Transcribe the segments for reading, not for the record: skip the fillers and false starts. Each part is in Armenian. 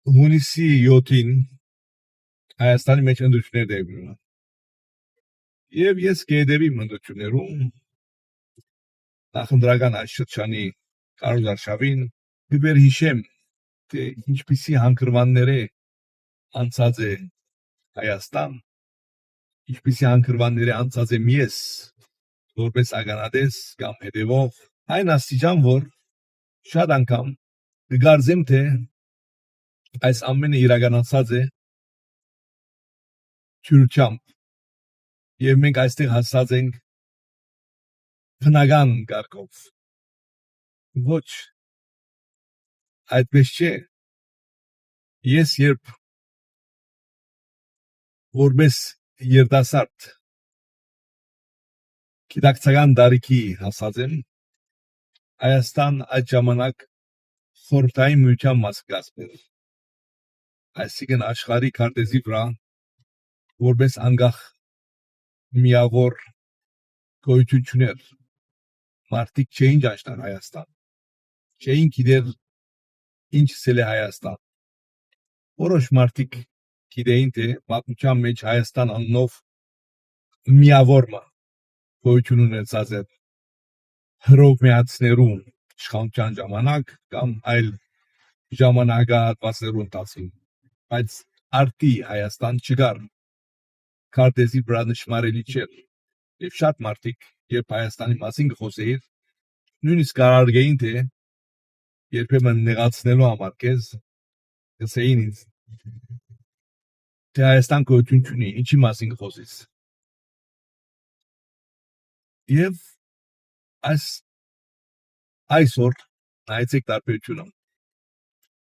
Հունիսի 7-ին Հայաստանի մեջ ընդդիմություններ դեպի ունեն։ Եվ ես կեդեվի ընդդիմություններում նախնդրական այս շրջանի կառույցին դիվեր հիշեմ թե ինչպիսի հանգրվանները անցած է Հայաստան, ինչպիսի հանգրվանները անցած է ես որպես ագանադես կամ հետևող այն աստիճան որ շատ անգամ կգարձեմ թե այս ամենը իրականացած է ճյուրճամբ եւ մենք այստեղ հասած ենք բնական կարգով ոչ այդպես չէ ես երբ որպես երիտասարդ գիտակցական դարիքի հասած եմ Հայաստան այդ ժամանակ խորհրդային միության մաս կազմել այսինքն աշխարհի քարտեզի վրա որպես անկախ միավոր գոյություններ մարդիկ չէին ճաշտան Հայաստան չէին գիտեր ինչ է Հայաստան որոշ մարդիկ գիտեին թե պատմության մեջ Հայաստան անունով միավոր գոյություն ունեցած է հռոմեացիներուն իշխանության ժամանակ կամ այլ ժամանակահատվածներու ընթացքում բայց արտի Հայաստան չկար քարտեզի վրա նշмарելի չէր եւ շատ մարդիկ երբ Հայաստանի մասին խոսեին նույնիսկ կարարգեին թե երբեմն նեղացնելու համար քեզ գսեին ինձ թե Հայաստան գոյություն ունի ինչի մասին խոսես եւ այսօր նայեցեք տարբերությունը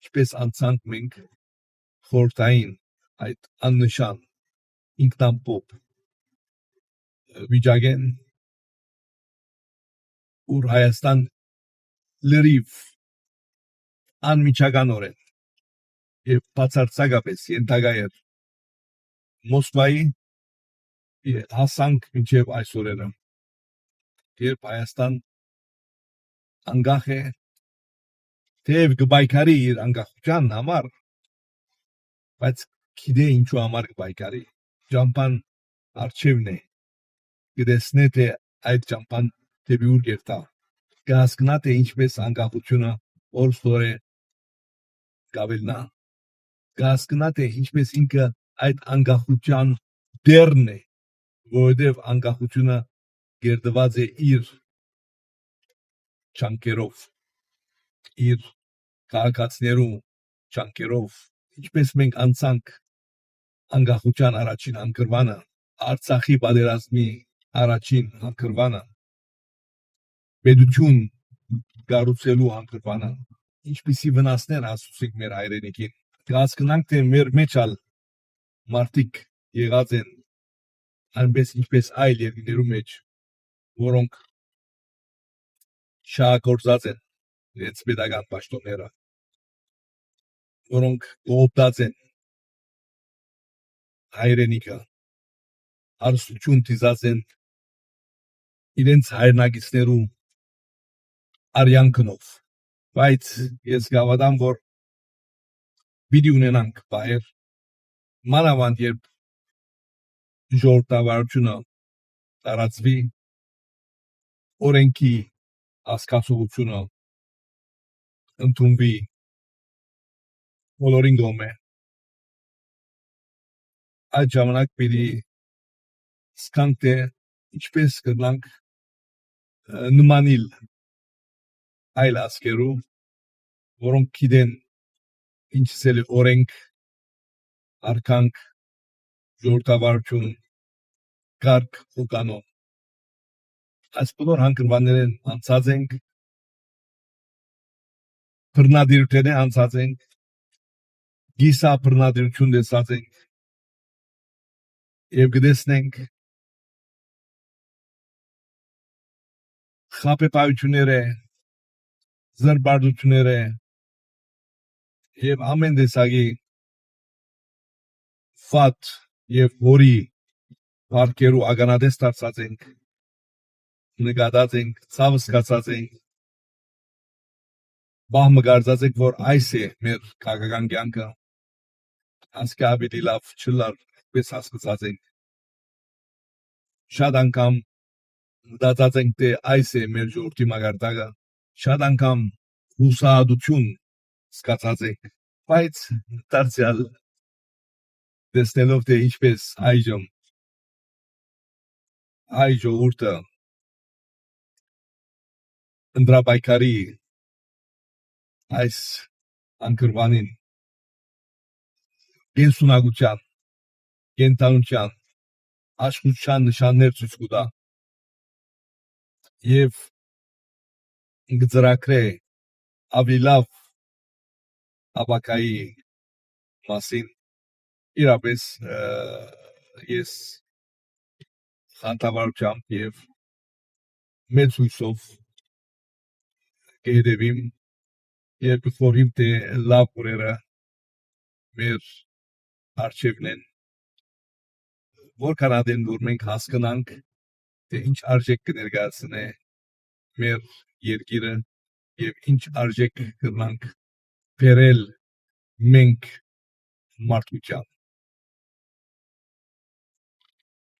ինչպես անցանք մենք խորհրդային այդ աննշան ինքնապոպ վիճակեն ուր Հայաստան լրիվ անմիջականորեն եւ բացարձակապես ենթակա էր Մոսկվայի հասանք մինչև այսօրերը երբ Հայաստան անկախ է թեև կպայքարի իր անկախության համար բայց գիտե ինչու համար կպայքարի ճամփան արչևն է կտեսնե թե այդ ճամփան դեպի ուր գերտա կհասկնա թե ինչպես անկախությունը օրստորե կավելնա կհասկնա թե ինչպես ինքը այդ անկախության դերն է որովհետև անկախությունը գերտված է իր չանկերով իր քաղաքացիներու չանկերով ինչպես մենք անցանք անկախության առաջին անկրվանը Արցախի պատերազմի առաջին անկրվանը պետություն կառուցելու անկրվանը ինչպիսի վնասներ հասցուցիկ մեր հայրենիքին կհասկանանք թե մեր մեջ մարդիկ եղած են այնպես ինչպես այլ երկրներու մեջ որոնք շահագործած են իրենց պետական պաշտոնները որոնք կողոպտած են հայրենիքը հարստություն դիզած են իրենց հայրենակիցներու արյանքնով բայց ես գավադամ որ պիտի ունենանք բայր մանավանդ երբ ժողովրդավարությունը տարածվի օրենքի հասկացողությունը ընդունվի բոլորին գոմե այդ ժամանակ պիտի սկանք թե ինչպես կգնանք նմանիլ այլ ասկերու որոնք գիտեն ինչ է օրենք արկանք ժողովրդավարություն կարգ ու կանոն այս բոլոր հանգրվաններն անցած ենք բռնադիրութենը անցած ենք գիսա բռնադիրություն դեսած ենք եւ կտեսնենք խաբեբայությունները զրբարդությունները եւ ամեն տեսակի ֆատ եւ որի բարգերու ագանադես դարձած ենք նկատած ենք ցավս կացած ենք բահ մգարձած ենք որ այս է մեր քաղաքական կյանքը Ասկա ավելի լավ չլար պես հասկացած ենք շատ անգամ մտածած ենք թե այս է մեր ժողովրդի մագարտակը շատ անգամ հուսահատություն սկացած ենք բայց դարձյալ տեսնելով թե ինչպես այժմ այ ժողովուրդը ընդրապայքարի այս անկրվանին կենսունակության կենտանության աշխուժության նշաններ ցույց կտա եւ գծրակրե ավելի լավ ապակայի մասին իրապես ես խանդավառությամբ եւ մեծ հույսով կհետևիմ եւ կխորհիմ թե լավ օրերը մեր արժևն են որքան ադեն որ մենք հասկանանք թե ինչ արժեք կներկայացնե մեր երկիրը եւ ինչ արժեք կնանք բերել մենք մարդկության